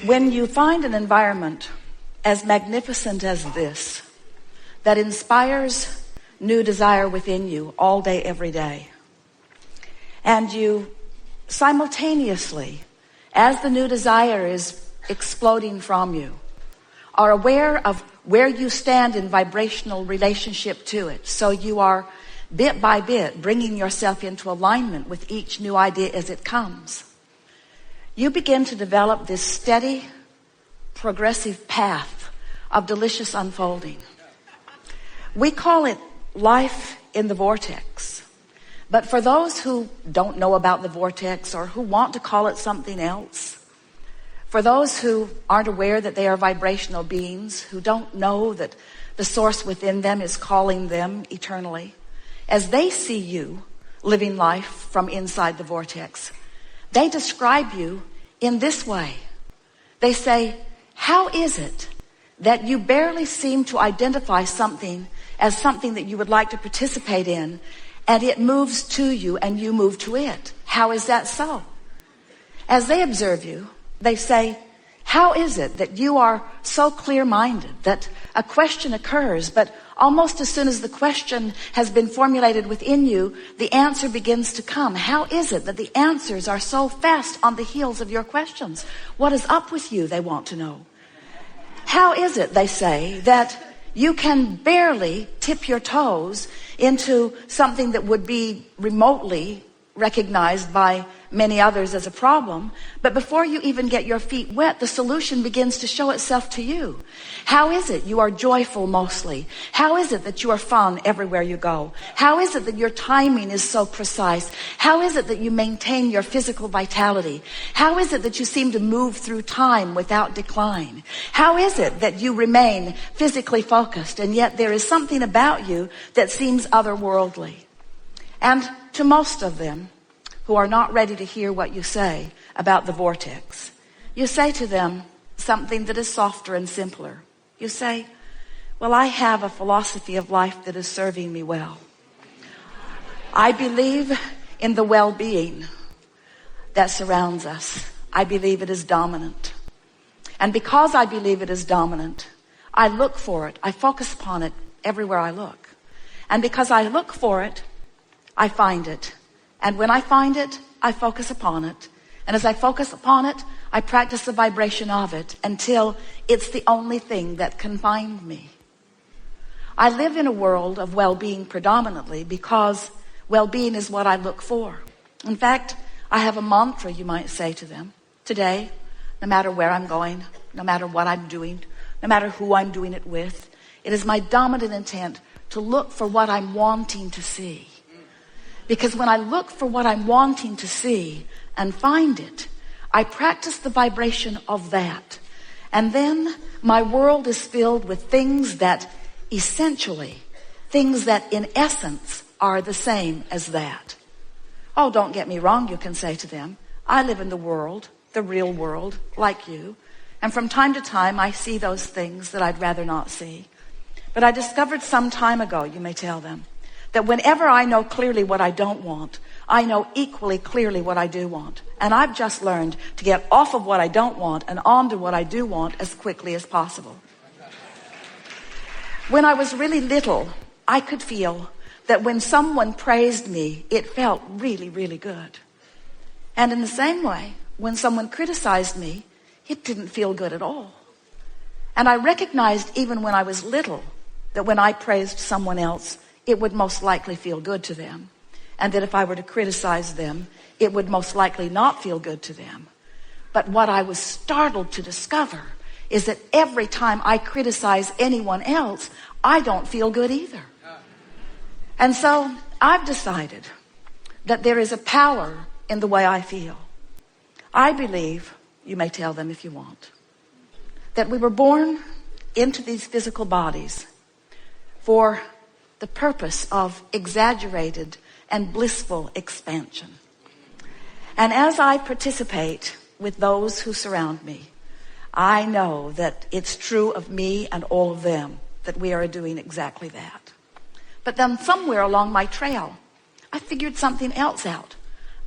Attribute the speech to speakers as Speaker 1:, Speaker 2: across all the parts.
Speaker 1: When you find an environment as magnificent as this, that inspires new desire within you all day, every day, and you simultaneously, as the new desire is exploding from you, are aware of where you stand in vibrational relationship to it, so you are bit by bit bringing yourself into alignment with each new idea as it comes, you begin to develop this steady, progressive path of delicious unfolding. We call it life in the vortex. But for those who don't know about the vortex, or who want to call it something else, for those who aren't aware that they are vibrational beings, who don't know that the source within them is calling them eternally, as they see you living life from inside the vortex, they describe you in this way. They say, how is it that you barely seem to identify something as something that you would like to participate in, and it moves to you and you move to it? How is that so? As they observe you, they say, how is it that you are so clear-minded that a question occurs, but almost as soon as the question has been formulated within you, the answer begins to come? How is it that the answers are so fast on the heels of your questions? What is up with you, they want to know. How is it, they say, that you can barely tip your toes into something that would be remotely recognized by many others as a problem, but before you even get your feet wet, the solution begins to show itself to you? How is it you are joyful mostly? How is it that you are fun everywhere you go? How is it that your timing is so precise? How is it that you maintain your physical vitality? How is it that you seem to move through time without decline? How is it that you remain physically focused, and yet there is something about you that seems otherworldly? And to most of them who are not ready to hear what you say about the vortex, you say to them something that is softer and simpler. You say, well, I have a philosophy of life that is serving me well. I believe in the well-being that surrounds us. I believe it is dominant. And because I believe it is dominant, I look for it. I focus upon it everywhere I look. And because I look for it, I find it. And when I find it, I focus upon it. And as I focus upon it, I practice the vibration of it until it's the only thing that can find me. I live in a world of well-being predominantly because well-being is what I look for. In fact, I have a mantra, you might say to them. Today, no matter where I'm going, no matter what I'm doing, no matter who I'm doing it with, it is my dominant intent to look for what I'm wanting to see. Because when I look for what I'm wanting to see and find it, I practice the vibration of that. And then my world is filled with things that essentially, things that in essence are the same as that. Oh, don't get me wrong, you can say to them. I live in the world, the real world, like you. And from time to time, I see those things that I'd rather not see. But I discovered some time ago, you may tell them, that whenever I know clearly what I don't want, I know equally clearly what I do want. And I've just learned to get off of what I don't want and on to what I do want as quickly as possible. When I was really little, I could feel that when someone praised me, it felt really, really good. And in the same way, when someone criticized me, it didn't feel good at all. And I recognized even when I was little that when I praised someone else, it would most likely feel good to them. And that if I were to criticize them, it would most likely not feel good to them. But what I was startled to discover is that every time I criticize anyone else, I don't feel good either. And so I've decided that there is a power in the way I feel. I believe, you may tell them if you want, that we were born into these physical bodies for the purpose of exaggerated and blissful expansion. And as I participate with those who surround me, I know that it's true of me and all of them that we are doing exactly that. But then somewhere along my trail, I figured something else out.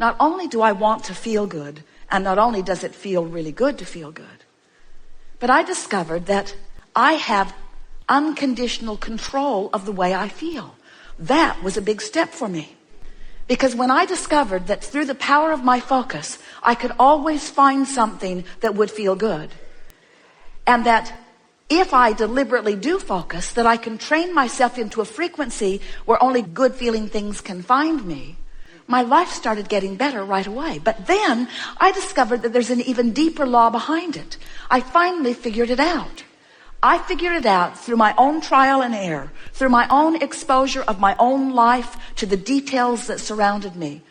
Speaker 1: Not only do I want to feel good, and not only does it feel really good to feel good, But I discovered that I have unconditional control of the way I feel. That was a big step for me. Because when I discovered that through the power of my focus, I could always find something that would feel good. And that if I deliberately do focus, that I can train myself into a frequency where only good feeling things can find me, my life started getting better right away. But then I discovered that there's an even deeper law behind it. I finally figured it out. I figured it out through my own trial and error, through my own exposure of my own life to the details that surrounded me.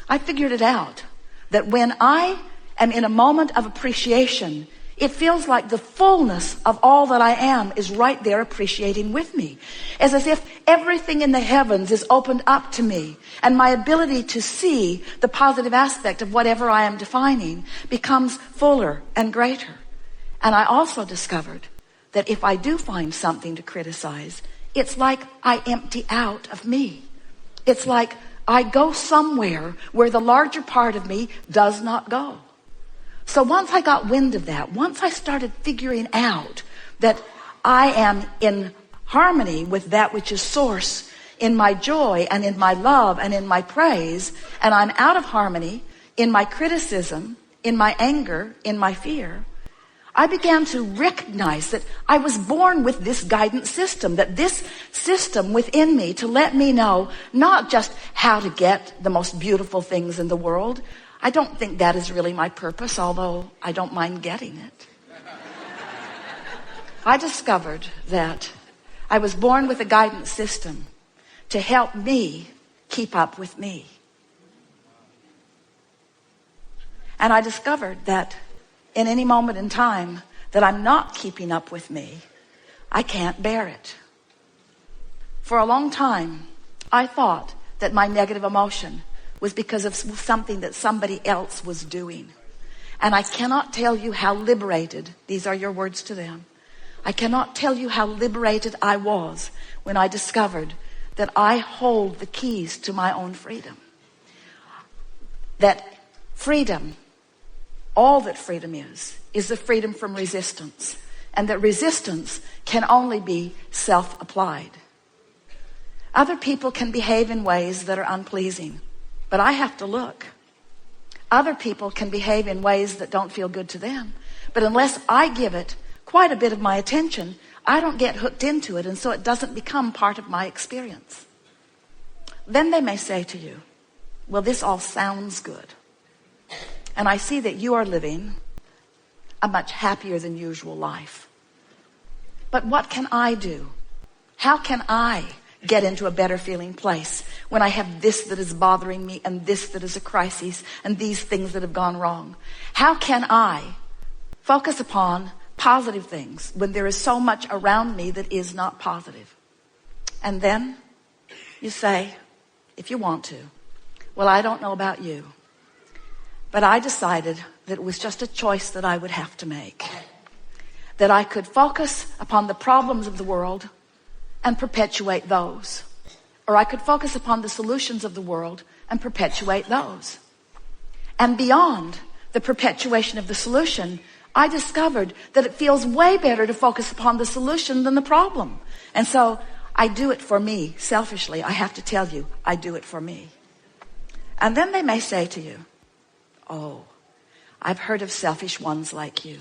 Speaker 1: I figured it out that when I am in a moment of appreciation, it feels like the fullness of all that I am is right there appreciating with me. It's as if everything in the heavens is opened up to me, and my ability to see the positive aspect of whatever I am defining becomes fuller and greater. And I also discovered that if I do find something to criticize, it's like I empty out of me. It's like I go somewhere where the larger part of me does not go. So once I got wind of that, once I started figuring out that I am in harmony with that which is source in my joy and in my love and in my praise, and I'm out of harmony in my criticism, in my anger, in my fear, I began to recognize that I was born with this guidance system, that this system within me to let me know not just how to get the most beautiful things in the world. I don't think that is really my purpose, although I don't mind getting it. I discovered that I was born with a guidance system to help me keep up with me. And I discovered that in any moment in time that I'm not keeping up with me, I can't bear it. For a long time, I thought that my negative emotion was because of something that somebody else was doing. And I cannot tell you how liberated, these are your words to them, I cannot tell you how liberated I was when I discovered that I hold the keys to my own freedom. That freedom, all that freedom is the freedom from resistance. And that resistance can only be self-applied. Other people can behave in ways that are unpleasing, but I have to look. Other people can behave in ways that don't feel good to them, but unless I give it quite a bit of my attention, I don't get hooked into it, and so it doesn't become part of my experience. Then they may say to you, well, this all sounds good. And I see that you are living a much happier than usual life. But what can I do? How can I get into a better feeling place when I have this that is bothering me and this that is a crisis and these things that have gone wrong? How can I focus upon positive things when there is so much around me that is not positive? And then you say, if you want to, well, I don't know about you, but I decided that it was just a choice that I would have to make. That I could focus upon the problems of the world and perpetuate those. Or I could focus upon the solutions of the world and perpetuate those. And beyond the perpetuation of the solution, I discovered that it feels way better to focus upon the solution than the problem. And so I do it for me, selfishly. I have to tell you, I do it for me. And then they may say to you, oh, I've heard of selfish ones like you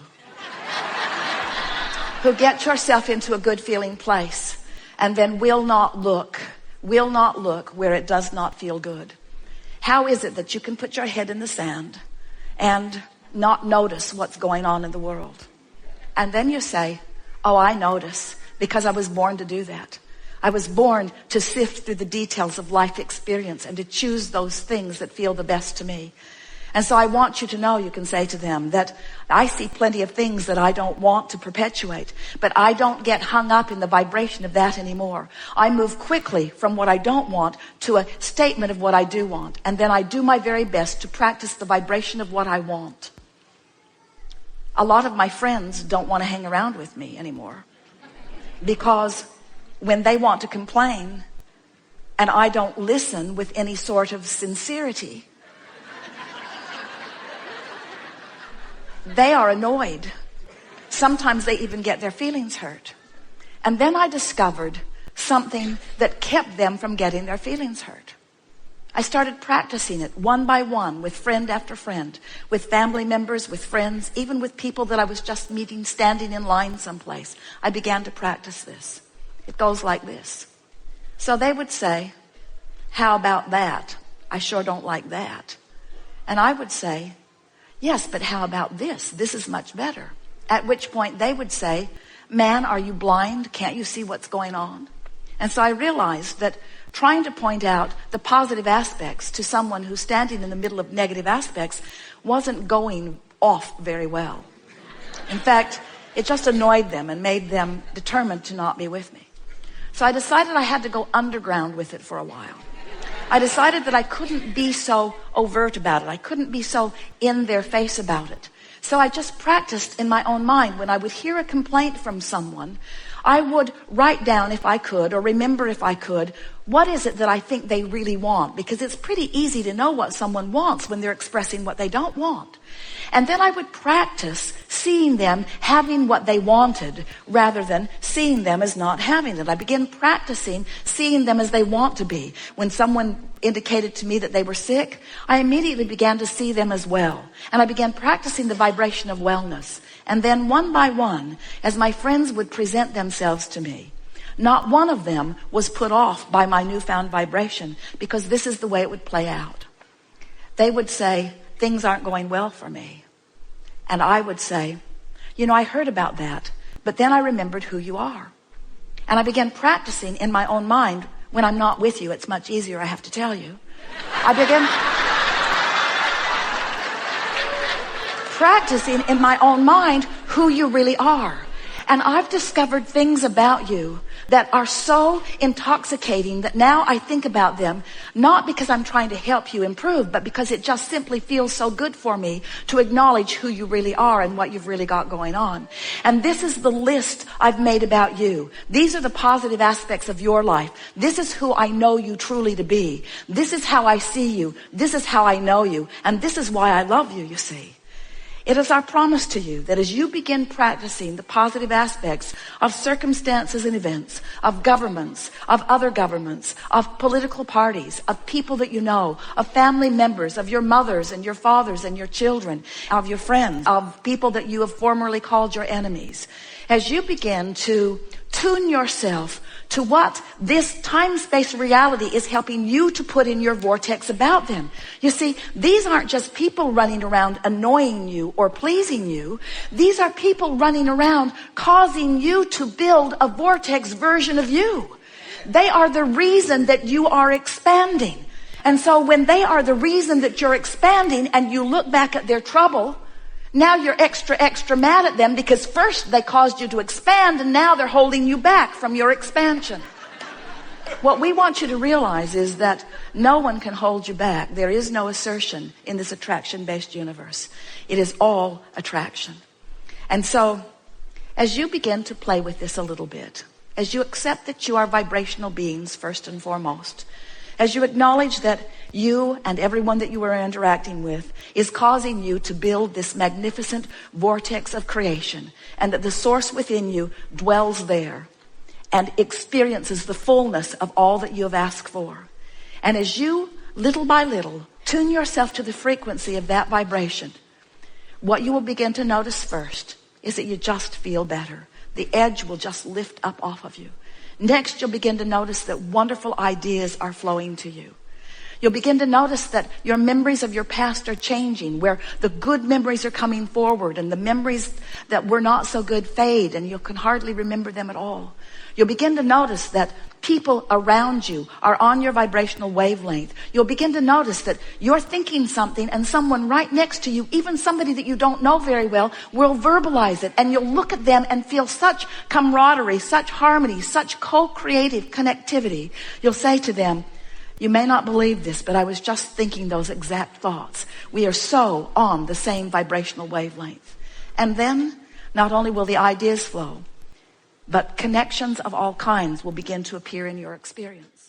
Speaker 1: who get yourself into a good feeling place and then will not look where it does not feel good. How is it that you can put your head in the sand and not notice what's going on in the world? And then you say, oh, I notice because I was born to do that. I was born to sift through the details of life experience and to choose those things that feel the best to me. And so I want you to know, you can say to them, that I see plenty of things that I don't want to perpetuate, but I don't get hung up in the vibration of that anymore. I move quickly from what I don't want to a statement of what I do want. And then I do my very best to practice the vibration of what I want. A lot of my friends don't want to hang around with me anymore because when they want to complain and I don't listen with any sort of sincerity, they are annoyed. sometimes they even get their feelings hurt. And then I discovered something that kept them from getting their feelings hurt. I started practicing it one by one with friend after friend, with family members, with friends, even with people that I was just meeting standing in line someplace. I began to practice this. It goes like this. So they would say, how about that? I sure don't like that. And I would say, yes, but how about this? This is much better. At which point they would say, man, are you blind? Can't you see what's going on? And so I realized that trying to point out the positive aspects to someone who's standing in the middle of negative aspects wasn't going off very well. In fact, it just annoyed them and made them determined to not be with me. So I decided I had to go underground with it for a while. I decided that I couldn't be so overt about it. I couldn't be so in their face about it. So I just practiced in my own mind. When I would hear a complaint from someone, I would write down if I could, or remember if I could, what is it that I think they really want? Because it's pretty easy to know what someone wants when they're expressing what they don't want. And then I would practice seeing them having what they wanted rather than seeing them as not having it. I began practicing seeing them as they want to be. When someone indicated to me that they were sick, I immediately began to see them as well. And I began practicing the vibration of wellness. And then one by one, as my friends would present themselves to me, not one of them was put off by my newfound vibration, because this is the way it would play out. They would say, things aren't going well for me. And I would say, you know, I heard about that, but then I remembered who you are. And I began practicing in my own mind. When I'm not with you, it's much easier, I have to tell you. I began practicing in my own mind who you really are. And I've discovered things about you that are so intoxicating that now I think about them, not because I'm trying to help you improve, but because it just simply feels so good for me to acknowledge who you really are and what you've really got going on. And this is the list I've made about you. These are the positive aspects of your life. This is who I know you truly to be. This is how I see you. This is how I know you. And this is why I love you, you see. It is our promise to you that as you begin practicing the positive aspects of circumstances and events, of governments, of other governments, of political parties, of people that you know, of family members, of your mothers and your fathers and your children, of your friends, of people that you have formerly called your enemies, as you begin to tune yourself to what this time-space reality is helping you to put in your vortex about them. You see, these aren't just people running around annoying you or pleasing you. These are people running around causing you to build a vortex version of you. They are the reason that you are expanding. And so when they are the reason that you're expanding and you look back at their trouble, now you're extra mad at them because first they caused you to expand and now they're holding you back from your expansion. What we want you to realize is that no one can hold you back. There is no assertion in this attraction-based universe. It is all attraction. And so as you begin to play with this a little bit, as you accept that you are vibrational beings first and foremost, as you acknowledge that you and everyone that you are interacting with is causing you to build this magnificent vortex of creation, and that the source within you dwells there and experiences the fullness of all that you have asked for. And as you, little by little, tune yourself to the frequency of that vibration, what you will begin to notice first is that you just feel better. The edge will just lift up off of you. Next, you'll begin to notice that wonderful ideas are flowing to you. You'll begin to notice that your memories of your past are changing, where the good memories are coming forward and the memories that were not so good fade and you can hardly remember them at all. You'll begin to notice that people around you are on your vibrational wavelength. You'll begin to notice that you're thinking something and someone right next to you, even somebody that you don't know very well, will verbalize it. And you'll look at them and feel such camaraderie, such harmony, such co-creative connectivity. You'll say to them, you may not believe this, but I was just thinking those exact thoughts. We are so on the same vibrational wavelength. And then not only will the ideas flow, but connections of all kinds will begin to appear in your experience.